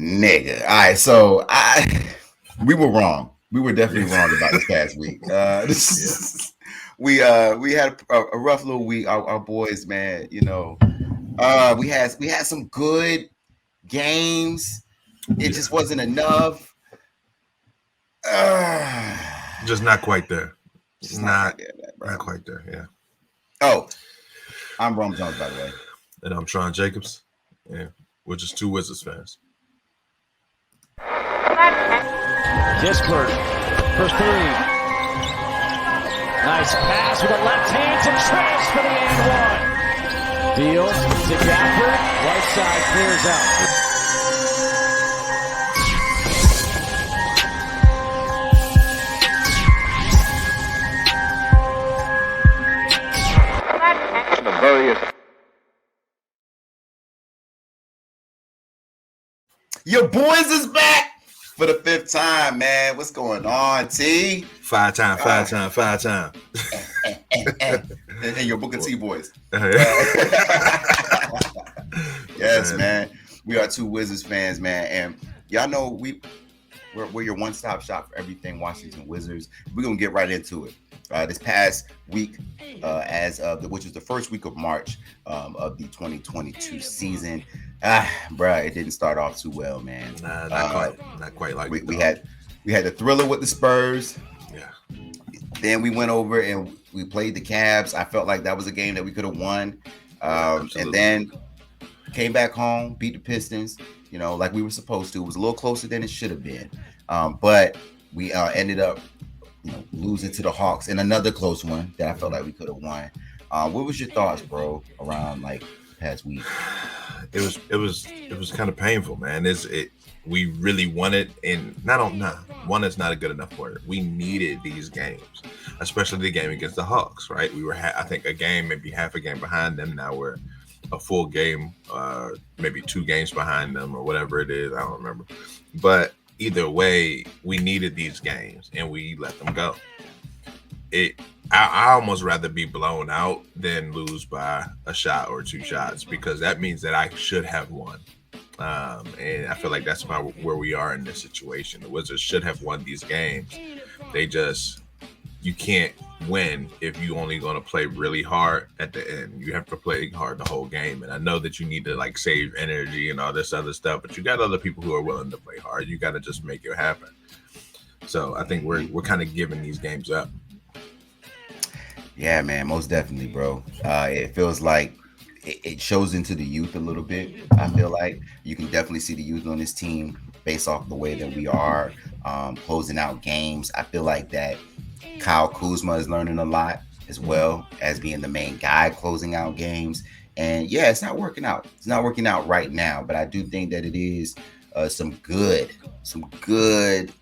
Nigga. All right, so we were wrong. We were definitely wrong about this past week. Yeah. We had a rough little week. Our boys, man. We had some good games. It Yeah. just wasn't enough. Uh, Just not quite there. just not Not quite there, man, not bro. quite there. Yeah. Oh, I'm Rome Jones, by the way. And I'm Tron Jacobs. Yeah. We're just two Wizards fans. Kispert for three. Nice pass with a left hand to Trash for the and one. Beal to Gafford. Right side clears out. Varius. Your boys is back for the fifth time, man. What's going on, T? Five time. And your Booker T boys. Yeah. Yes, man. We are two Wizards fans, man. And y'all know we're your one-stop shop for everything Washington Wizards. We're gonna get right into it. This past week, which was the first week of March of the 2022 season, bruh, it didn't start off too well, man. Not quite like we had the thriller with the Spurs. Yeah. Then we went over and we played the Cavs. I felt like that was a game that we could have won. And then came back home, beat the Pistons, like we were supposed to. It was a little closer than it should have been. But we ended up losing to the Hawks in another close one that I felt like we could have won. What was your thoughts, bro, around like the past week? It was kind of painful, man. We really wanted, and one is not a good enough word. We needed these games, especially the game against the Hawks, right? We were, I think, a game, maybe half a game behind them. Now we're a full game, maybe 2 games behind them or whatever it is. I don't remember. But either way, we needed these games and we let them go. I almost rather be blown out than lose by a shot or 2 shots, because that means that I should have won. And I feel like that's about where we are in this situation. The Wizards should have won these games. You can't win if you only going to play really hard at the end. You have to play hard the whole game. And I know that you need to like save energy and all this other stuff, but you got other people who are willing to play hard. You got to just make it happen. So I think we're kind of giving these games up. Yeah, man, most definitely, bro. It feels like it shows into the youth a little bit. I feel like you can definitely see the youth on this team based off the way that we are closing out games. I feel like that Kyle Kuzma is learning a lot as well as being the main guy closing out games. And yeah, it's not working out. It's not working out right now, but I do think that it is some good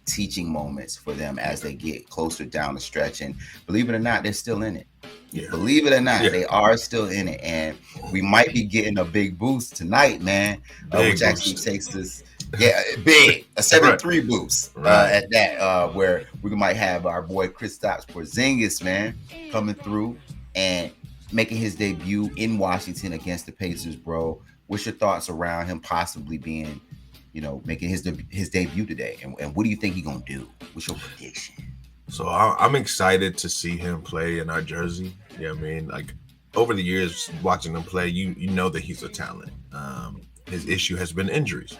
teaching moments for them as they get closer down the stretch. And believe it or not, they're still in it. Yeah. Believe it or not, they are still in it. And we might be getting a big boost tonight, man, which actually takes us, big, a 7-3 boost at that, where we might have our boy Kristaps Porzingis, man, coming through and making his debut in Washington against the Pacers, bro. What's your thoughts around him possibly being, making his debut today? And what do you think he's going to do? What's your prediction? So I'm excited to see him play in our jersey. You know what I mean? Like, over the years watching him play, you know that he's a talent. His issue has been injuries.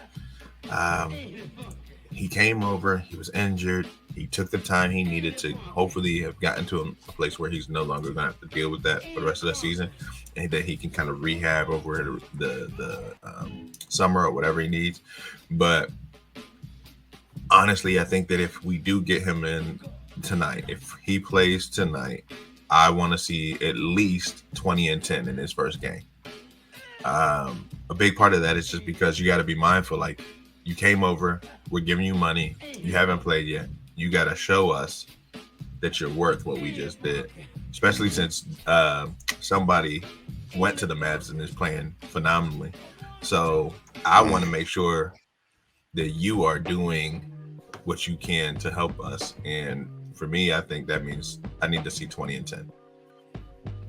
He came over, he was injured. He took the time he needed to hopefully have gotten to a place where he's no longer going to have to deal with that for the rest of the season, and that he can kind of rehab over the summer or whatever he needs. But honestly, I think that if we do get him in tonight, if he plays tonight, I want to see at least 20 and 10 in his first game. A big part of that is just because you got to be mindful. Like, you came over, we're giving you money, you haven't played yet. You got to show us that you're worth what we just did, especially since somebody went to the Mavs and is playing phenomenally. So I want to make sure that you are doing what you can to help us. And for me, I think that means I need to see 20 and 10.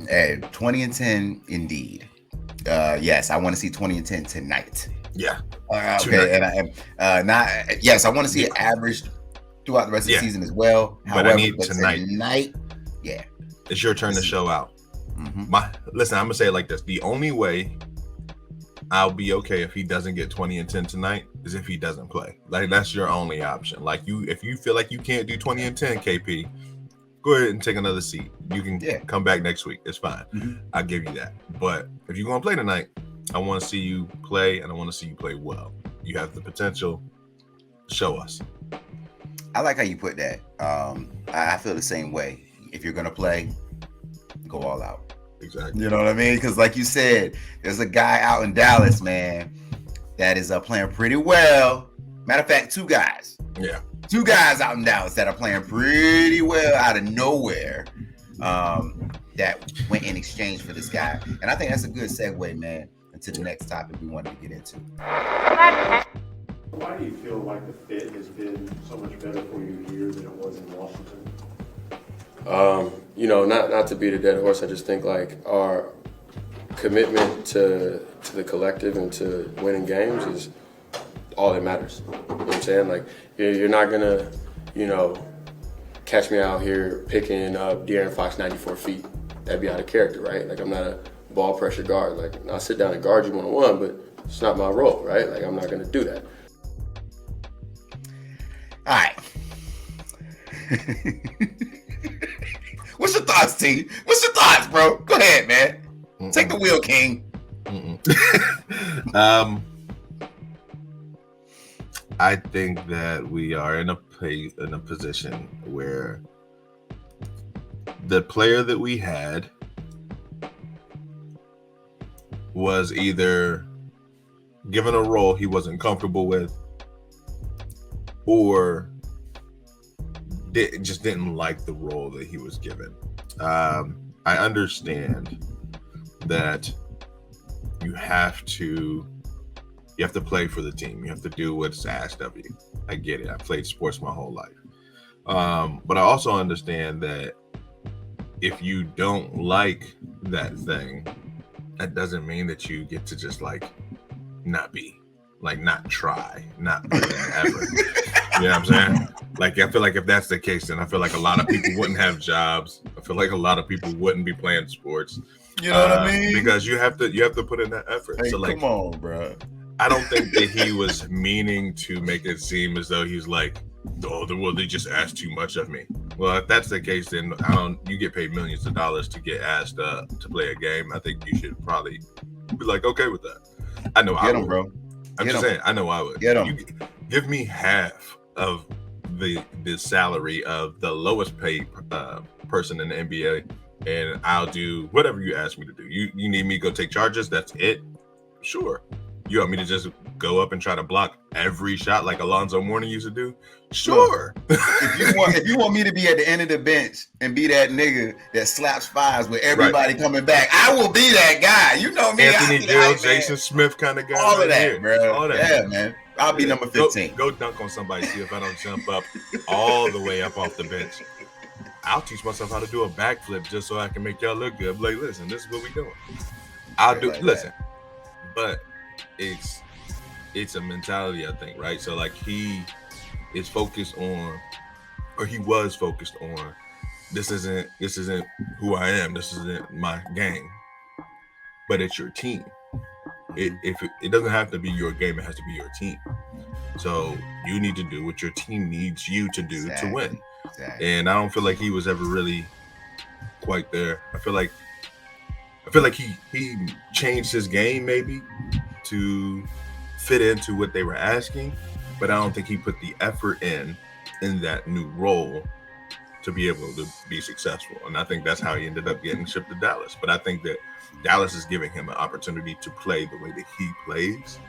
Hey, 20 and 10 indeed. Yes, I want to see 20 and 10 tonight. Yeah. Okay, and I want to see it averaged throughout the rest of the season as well. But I need tonight. Yeah, it's your turn to show out. Mm-hmm. Listen, I'm gonna say it like this: the only way I'll be okay if he doesn't get 20 and 10 tonight is if he doesn't play. Like, that's your only option. Like, if you feel like you can't do 20 and 10, KP, go ahead and take another seat. You can come back next week. It's fine. Mm-hmm. I'll give you that. But if you're gonna play tonight, I want to see you play, and I want to see you play well. You have the potential. Show us. I like how you put that. I feel the same way. If you're gonna play, go all out. Exactly. You know what I mean? Because like you said, there's a guy out in Dallas, man, that is playing pretty well. Matter of fact, two guys. Yeah. Two guys out in Dallas that are playing pretty well out of nowhere. That went in exchange for this guy, and I think that's a good segue, man, into the next topic we wanted to get into. Why do you feel like the fit has been so much better for you here than it was in Washington? Not to beat a dead horse, I just think like our commitment to the collective and to winning games is all that matters. You know what I'm saying? Like, you're not gonna, catch me out here picking up De'Aaron Fox 94 feet. That'd be out of character, right? Like, I'm not a ball pressure guard. Like, I'll sit down and guard you one-on-one, but it's not my role, right? Like, I'm not gonna do that. All right. What's your thoughts, T? What's your thoughts, bro? Go ahead, man. Take the wheel, King. I think that we are in a position where the player that we had was either given a role he wasn't comfortable with, or just didn't like the role that he was given. I understand that you have to play for the team. You have to do what's asked of you. I get it. I played sports my whole life. But I also understand that if you don't like that thing, that doesn't mean that you get to just not try, not put in effort. You know what I'm saying? Like, I feel like if that's the case, then I feel like a lot of people wouldn't have jobs. I feel like a lot of people wouldn't be playing sports. You know what I mean? Because you have to put in that effort. Hey, so come on, bro. I don't think that he was meaning to make it seem as though he's like, well, they just asked too much of me. Well, if that's the case, then you get paid millions of dollars to get asked to play a game. I think you should probably be like, okay with that. I know I would. Bro. I'm just saying, I know I would. Get him. You give me half of the salary of the lowest paid person in the NBA, and I'll do whatever you ask me to do. You need me to go take charges? That's it? Sure. You want me to just go up and try to block every shot like Alonzo Mourning used to do? Sure. if you want me to be at the end of the bench and be that nigga that slaps fives with everybody coming back, I will be that guy. You know me. Anthony Gill, Jason Smith kind of guy. All of that, here. bro. All that. Yeah, man. I'll be number 15. Go dunk on somebody, see if I don't jump up all the way up off the bench. I'll teach myself how to do a backflip just so I can make y'all look good. I'm like, listen, this is what we doing. But it's a mentality, I think, right? So like he was focused on this isn't who I am, this isn't my game, but it's your team. It doesn't have to be your game, it has to be your team. So you need to do what your team needs you to do to win. Exactly. And I don't feel like he was ever really quite there. I feel like he changed his game maybe to fit into what they were asking, but I don't think he put the effort in that new role to be able to be successful. And I think that's how he ended up getting shipped to Dallas. But I think that Dallas is giving him an opportunity to play the way that he plays,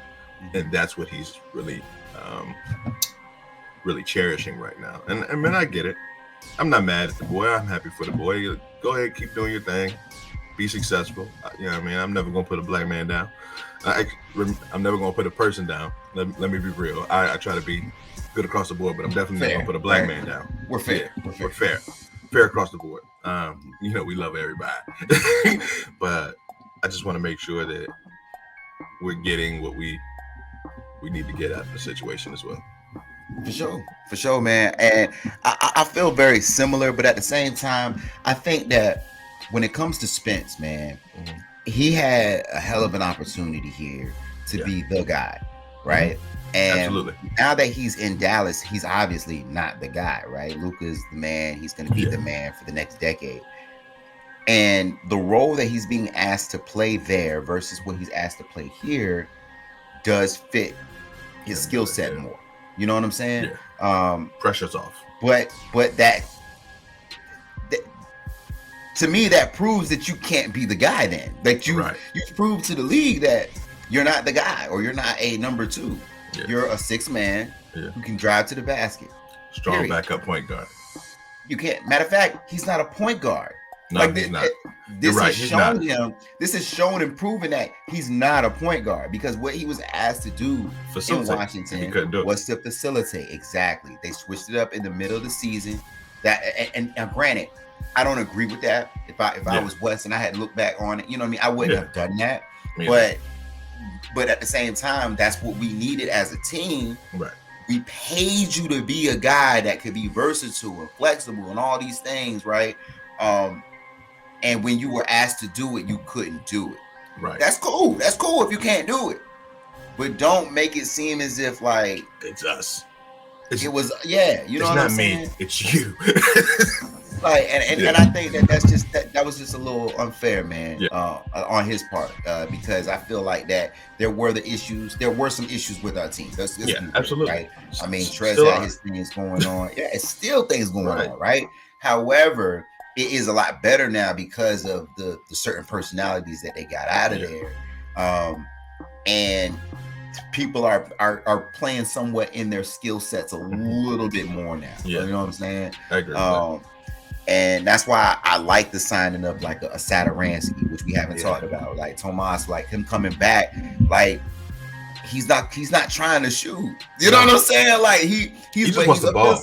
and that's what he's really cherishing right now. And I mean, I get it. I'm not mad at the boy. I'm happy for the boy. Go ahead, keep doing your thing. Be successful. You know what I mean? I'm never going to put a black man down. I'm never going to put a person down. Let me be real. I try to be good across the board, but I'm definitely not going to put a black man down. We're fair. Yeah, we're fair. Fair across the board. We love everybody. But I just want to make sure that we're getting what we we need to get out of the situation as well. For sure, man. And I feel very similar, but at the same time, I think that when it comes to Spence, man, he had a hell of an opportunity here to be the guy, right? And absolutely. Now that he's in Dallas, he's obviously not the guy, right? Luka's the man. He's going to be the man for the next decade. And the role that he's being asked to play there versus what he's asked to play here does fit his skill set more. You know what I'm saying? Yeah. Pressure's off. But that to me, that proves that you can't be the guy then. Like you proved to the league that you're not the guy, or you're not a number 2. Yeah. You're a 6 man who can drive to the basket. Strong backup point guard. You can't. Matter of fact, he's not a point guard. No, he's not. This has shown him. This has shown and proven that he's not a point guard, because what he was asked to do in Washington was to facilitate. Exactly. They switched it up in the middle of the season. That and granted, I don't agree with that. If I was West and I had looked back on it, you know what I mean, I wouldn't have done that. Yeah. But at the same time, that's what we needed as a team. Right. We paid you to be a guy that could be versatile and flexible and all these things, right? And when you were asked to do it, you couldn't do it. Right. That's cool. That's cool if you can't do it. But don't make it seem as if like it's us. You know what I'm saying? It's not me. It's you. Like, and I think that's just that was just a little unfair, man, on his part, because I feel like that there were some issues with our team. That's absolutely right. I mean, Trez had his things going on. Yeah, it's still things going on, right? However, it is a lot better now because of the certain personalities that they got out of there, and people are playing somewhat in their skill sets a little bit more now. You know what I'm saying? I agree. And that's why I like the signing of like a Satoransky, which we haven't talked about. Like Tomas, like him coming back, like he's not trying to shoot. You know what I'm saying? Like he just wants the ball.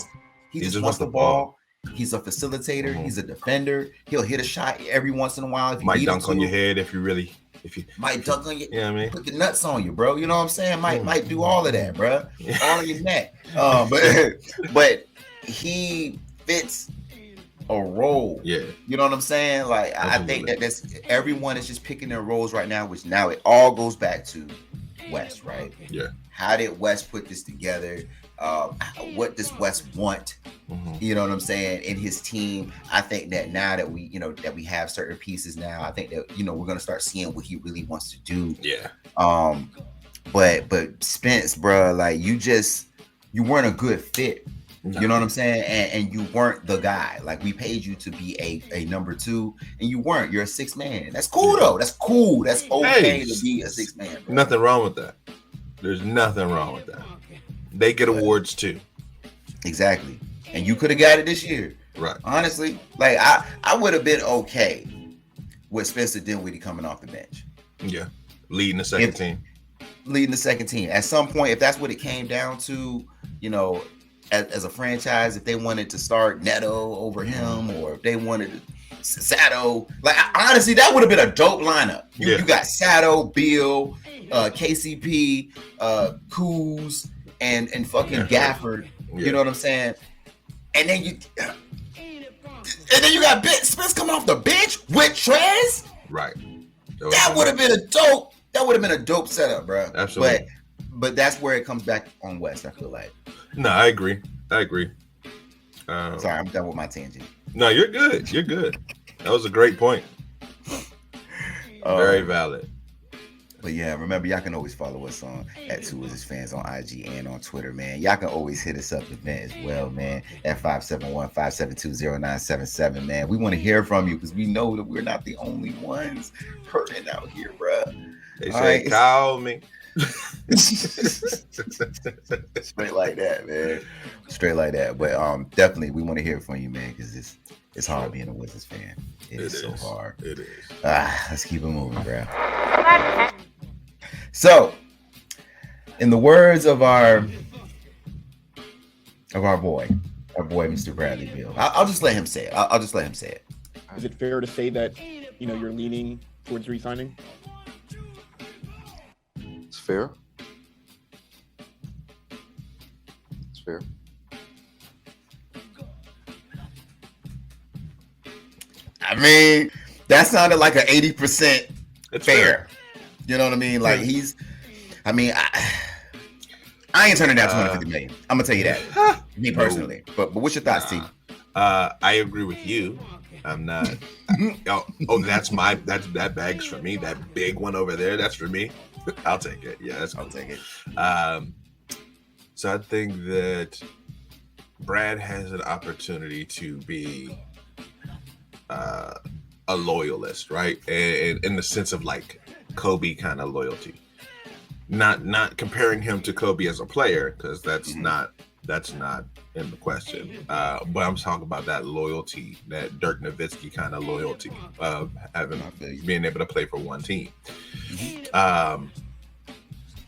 He just wants the ball. He's a facilitator. He's a defender. He'll hit a shot every once in a while. If might dunk on your head if you might dunk on you. Yeah, I mean, put the nuts on you, bro. You know what I'm saying? Might do all of that, bro. All on your neck. But he fits a role. Yeah. You know what I'm saying? Like, absolutely. I think that's everyone is just picking their roles right now, which now it all goes back to West, right? Yeah. How did West put this together? What does West want? You know what I'm saying? In his team, I think that now that we have certain pieces now, I think that, we're going to start seeing what he really wants to do. Yeah. But Spence, bro, like you weren't a good fit. No. You know what I'm saying? And you weren't the guy. Like, we paid you to be a number 2, and you weren't. You're a 6 man. That's cool though. That's cool. That's okay to be a 6 man. Bro. Nothing wrong with that. There's nothing wrong with that. They get awards too. Exactly. And you could have got it this year. Right. Honestly, like I would have been okay with Spencer Dinwiddie coming off the bench. Yeah. Leading the second team. At some point, if that's what it came down to, as a franchise, if they wanted to start Neto over him, or if they wanted Sato, like honestly, that would have been a dope lineup. You got Sato, Beal, KCP, Kuz, and fucking Gafford. You know what I'm saying? And then you got Spence coming off the bench with Trez. Right. That would have been a dope. That would have been a dope setup, bro. Absolutely. But that's where it comes back on West, I feel like. No, I agree. Sorry, I'm done with my tangent. No, you're good. That was a great point. Very valid. But yeah, remember, y'all can always follow us on @2wizardsfans on IG and on Twitter, man. Y'all can always hit us up with that as well, man, at 571-572-0977, man. We want to hear from you because we know that we're not the only ones hurting out here, bro. They say, call me. Straight like that, man. Straight like that. But definitely we want to hear from you, man, because it's hard being a Wizards fan. It is so hard. It is. Let's keep it moving, bro. So, in the words of our boy, Mr. Bradley Beal, I'll just let him say it. I'll just let him say it. Is it fair to say that you're leaning towards re-signing? It's fair. Fair. I mean, that sounded like an 80% It's fair. You know what I mean? Like I ain't turning down 250 million. I'm gonna tell you that. Me personally. But what's your thoughts, T? I agree with you. I'm not. That bag's for me. That big one over there, that's for me. I'll take it. Yeah, I'll take it. So I think that Brad has an opportunity to be a loyalist, right? And in the sense of like Kobe kind of loyalty. Not comparing him to Kobe as a player, because that's not in the question. But I'm talking about that loyalty, that Dirk Nowitzki kind of loyalty of being able to play for one team.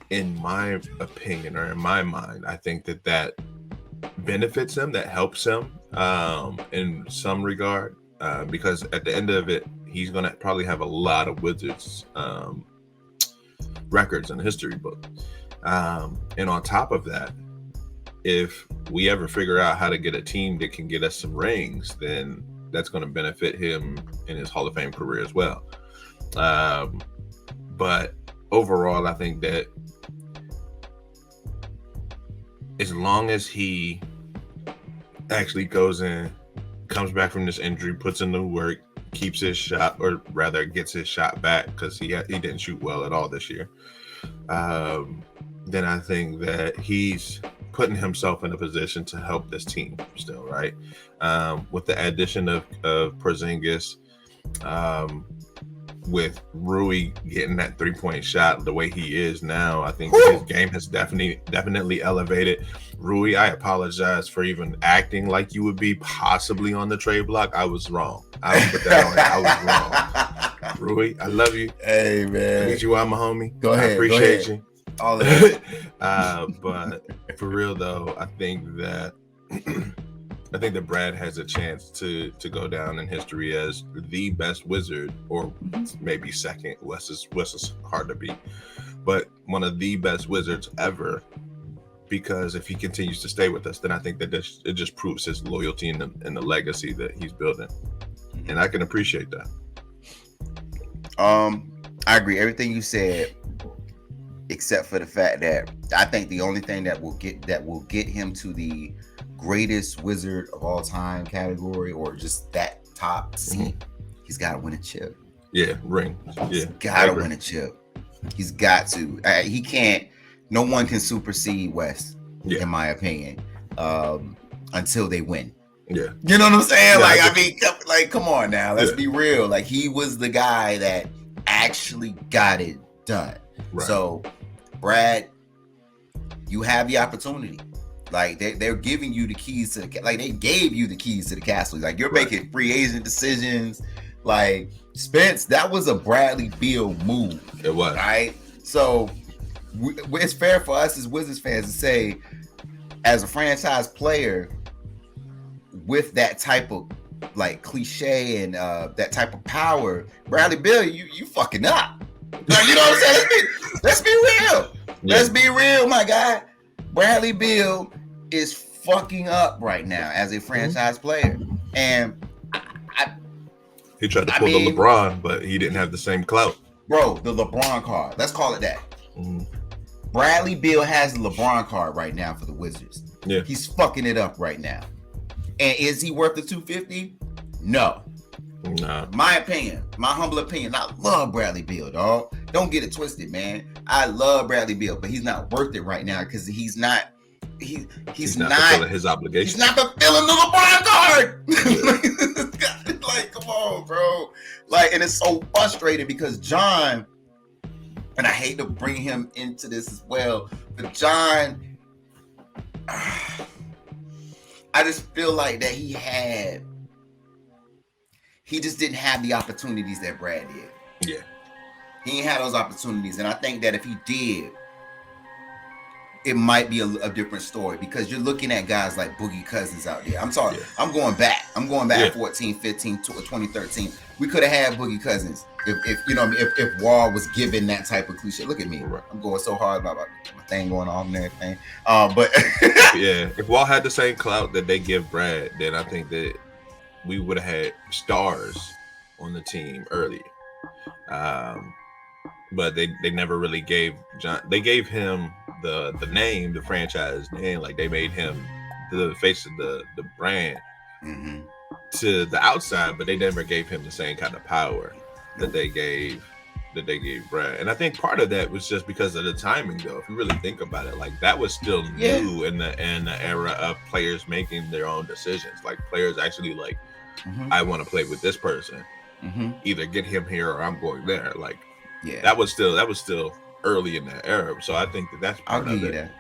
In my opinion, or in my mind, I think that benefits him, that helps him in some regard, because at the end of it, he's going to probably have a lot of Wizards records in the history book. And on top of that, if we ever figure out how to get a team that can get us some rings, then that's going to benefit him in his Hall of Fame career as well. But overall, I think that as long as he actually goes in, comes back from this injury, puts in the work, keeps his shot, or rather gets his shot back, because he didn't shoot well at all this year, then I think that he's putting himself in a position to help this team still, right? With the addition of Porzingis, with Rui getting that 3-point shot the way he is now, I think his game has definitely elevated. Rui, I apologize for even acting like you would be possibly on the trade block. I was wrong. I would put that on. I was wrong. Rui, I love you. Hey, man. I get you out, my homie. Go ahead. I appreciate you. All of it. But for real though, I think that Brad has a chance to go down in history as the best Wizard, or maybe second. Wes is hard to beat, but one of the best Wizards ever. Because if he continues to stay with us, then I think that it just proves his loyalty and the legacy that he's building, and I can appreciate that. I agree everything you said, except for the fact that I think the only thing that will get him to the greatest Wizard of all time category, or just that top seat, he's got to win a chip. Yeah, ring. He's got to win a chip. He's got to. He can't. No one can supersede West, in my opinion, until they win. Yeah, you know what I'm saying? Yeah, I mean, come on now. Let's be real. Like, he was the guy that actually got it done. Right. So, Brad, you have the opportunity. Like, they're giving you the keys to they gave you the keys to the castle. Like, you're making free agent decisions. Like, Spence, that was a Bradley Beal move. It was. Right? So, it's fair for us as Wizards fans to say, as a franchise player, with that type of like cliche and that type of power, Bradley Beal, you fucking up. Like, you know what I'm saying? Let's be real. Yeah. Let's be real, my guy. Bradley Beal is fucking up right now as a franchise player. And he tried to pull the LeBron, but he didn't have the same clout. Bro, the LeBron card. Let's call it that. Bradley Beal has the LeBron card right now for the Wizards. Yeah. He's fucking it up right now. And is he worth the 250? No. Nah. My opinion, my humble opinion, I love Bradley Beal, dog. Don't get it twisted, man. I love Bradley Beal, but he's not worth it right now because he's not fulfilling his obligation. He's not fulfilling the LeBron card. Like, come on, bro. Like, and it's so frustrating because John, and I hate to bring him into this as well, but John, I just feel like that he just didn't have the opportunities that Brad did. Yeah. He ain't had those opportunities. And I think that if he did, it might be a different story because you're looking at guys like Boogie Cousins out there. I'm sorry. Yeah. I'm going back. Yeah. 14, 15, 2013. We could have had Boogie Cousins if you know if Wall was given that type of cliche. Look at me. Right. I'm going so hard about my thing going on and everything. But yeah, if Wall had the same clout that they give Brad, then I think that we would have had stars on the team early. But they never really gave John. They gave him the name, the franchise name, like they made him the face of the brand to the outside, but they never gave him the same kind of power that they gave Brad. And I think part of that was just because of the timing, though. If you really think about it, like that was still new in the era of players making their own decisions. Like players actually like, I want to play with this person. Either get him here or I'm going there. Like, that was still early in that era. So I think that's part of it.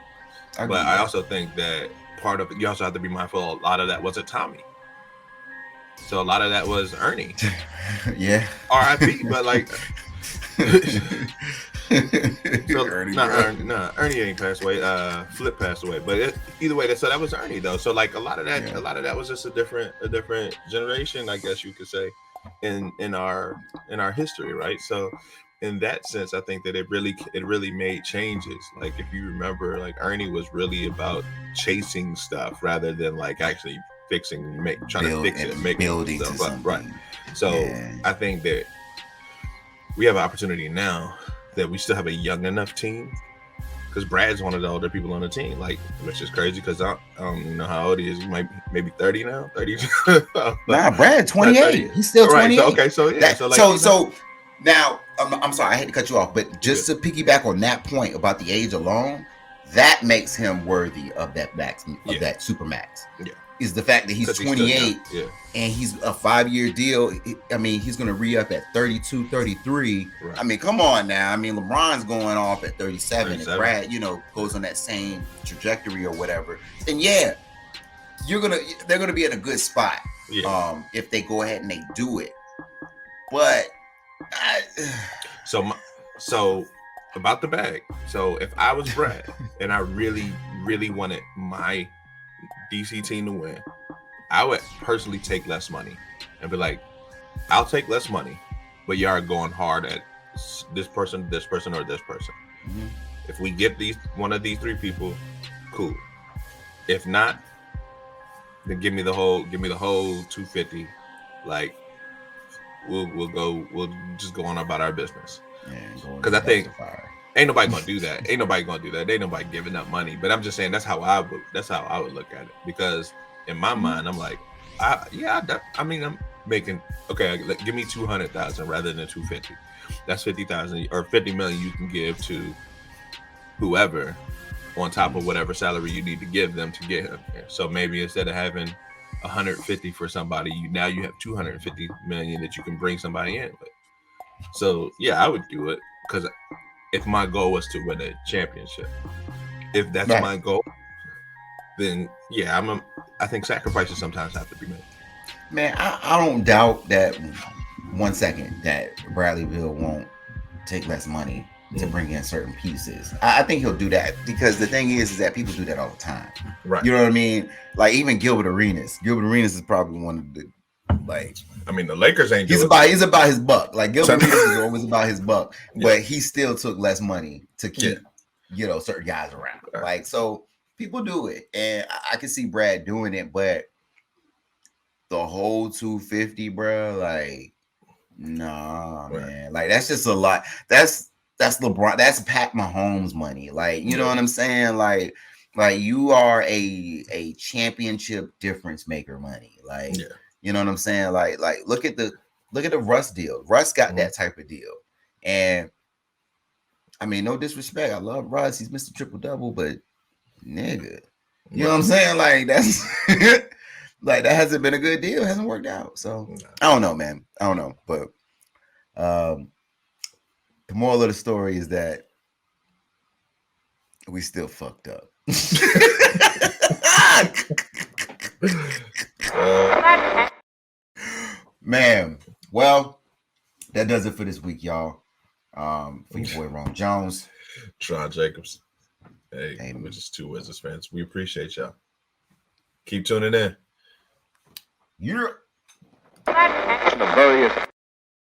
But I also think that part of it, you also have to be mindful. A lot of that wasn't Tommy. So a lot of that was Ernie. Yeah. R.I.P. But like, Ernie ain't passed away. Flip passed away. But either way, so that was Ernie though. So like a lot of that was just a different generation, I guess you could say, in our history, right? So in that sense, I think that it really made changes. Like if you remember, like Ernie was really about chasing stuff rather than like actually trying to fix it, make building stuff to up, something. right? So I think that we have an opportunity now that we still have a young enough team, because Brad's one of the older people on the team, like, which is crazy because I don't know how old he is. He might maybe 30 now, 30. Nah, Brad 28. He's still 28. Right, so now I'm sorry, I hate to cut you off, but just to piggyback on that point about the age alone, that makes him worthy of that max, of that Supermax. Yeah. Is the fact that he's 28 and he's a 5-year deal. I mean, he's going to re-up at 32, 33. Right. I mean, come on now. I mean, LeBron's going off at 37. And Brad, goes on that same trajectory or whatever. And they're going to be in a good spot if they go ahead and they do it. But so about the bag. So if I was Brad and I really, really wanted my DC team to win, I would personally take less money and be like, I'll take less money, but y'all are going hard at this person, or this person. If we get one of these three people, cool. If not, then give me the whole 250. Like we'll just go on about our business. Because I think ain't nobody gonna do that. Ain't nobody giving up money. But I'm just saying that's how I would look at it. Because in my mind, I'm like, I'm making give me 200,000 rather than 250. That's 50,000 or 50 million you can give to whoever on top of whatever salary you need to give them to get him there. So maybe instead of having 150 for somebody, now you have 250 million that you can bring somebody in with. So I would do it because if my goal was to win a championship, if that's my goal, then I think sacrifices sometimes have to be made. Man, I don't doubt that 1 second that Bradley Beal won't take less money to bring in certain pieces. I think he'll do that because the thing is that people do that all the time. Right. You know what I mean? Like even Gilbert Arenas. Gilbert Arenas is probably one of the the Lakers ain't. He's about his buck. Like Gilbert Arenas is always about his buck, but he still took less money to keep certain guys around. Right. Like so, people do it, and I can see Brad doing it, but the whole 250, bro, like, nah, man, like that's just a lot. That's LeBron. That's Pat Mahomes money. Like, you know what I'm saying? Like you are a championship difference maker money. Like. You know what I'm saying? Like look at the Russ deal. Russ got that type of deal. And I mean, no disrespect. I love Russ. He's Mr. Triple Double, but nigga. You know what I'm saying? Like that's like that hasn't been a good deal. It hasn't worked out. So I don't know, man. I don't know. But the moral of the story is that we still fucked up. Man, well, that does it for this week, y'all. For your boy Ron Jones, Tron Jacobs, Hey, we're just two Wizards fans. We appreciate y'all. Keep tuning in. Yeah. The Varius